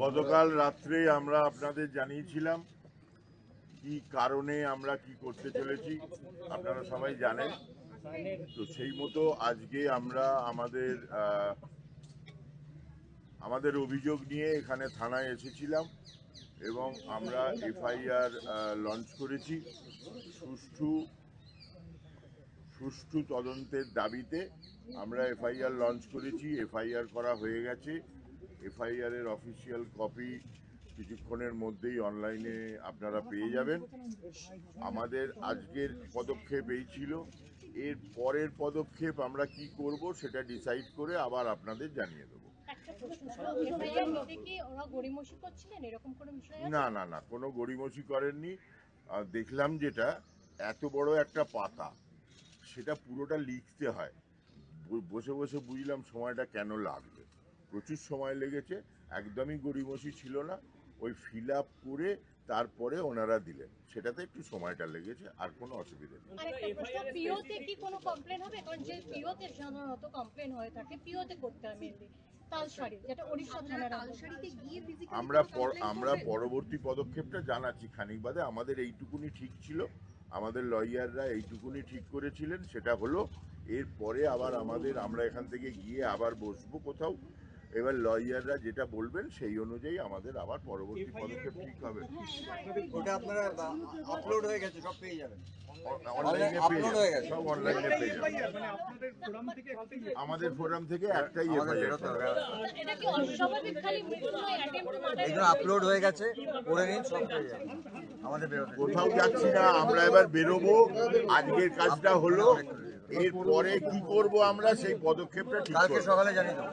গতকাল রাত্রে আমরা আপনাদের জানিয়েছিলাম কি কারণে আমরা কি করতে চলেছি, আপনারা সবাই জানেন। তো সেই মতো আজকে আমরা আমাদের অভিযোগ নিয়ে এখানে থানায় এসেছিলাম এবং আমরা এফআইআর লঞ্চ করেছি। সুষ্ঠু তদন্তের দাবিতে আমরা এফআইআর লঞ্চ করেছি। এফআইআর করা হয়ে গেছে। এফআইআর এর অফিসিয়াল কপি কিছুক্ষণের মধ্যেই অনলাইনে আপনারা পেয়ে যাবেন। আমাদের আজকের পদক্ষেপ এই ছিল। এর পরের পদক্ষেপ আমরা কি করব সেটা ডিসাইড করে আবার আপনাদের জানিয়ে দেবো। না না না, কোনো গড়িমসি করেননি। দেখলাম যেটা এত বড় একটা পাতা, সেটা পুরোটা লিখতে হয়। বসে বসে বুঝলাম সময়টা কেন লাগবে। প্রচুর সময় লেগেছে, একদমই গড়িমসি ছিল না। ওই ফিল আপ করে তারপরে ওনারা দিলেন, সেটাতে একটু সময়টা লেগেছে, আর কোনো অসুবিধা নেই। আমরা পরবর্তী পদক্ষেপটা জানাচ্ছি খানিক বাদে। আমাদের এইটুকুনি ঠিক ছিল, আমাদের লয়াররা এইটুকুনি ঠিক করেছিলেন, সেটা হলো এরপরে আবার আমরা এখান থেকে গিয়ে আবার বসবো কোথাও। এবার লয়াররা যেটা বলবেন সেই অনুযায়ী আমাদের আবার পরবর্তী পদক্ষেপ ঠিক হবে। ওটা আপনারা আপলোড হয়ে গেছে, সব পেয়ে যাবেন অনলাইনে, সব অনলাইনে পেয়ে যাবেন। আমাদের ফোরাম থেকে একটাই এফআইআর এগুলো আপলোড হয়ে গেছে, করে নিন, সব পেয়ে যাবেন। আমাদের কোথাও যাচ্ছি না, আমরা এবার বেরোবো। আজকের কাজটা হলো, এরপরে কি করব আমরা সেই পদক্ষেপটা ঠিক কালকে সকালে জানিয়ে দেবো।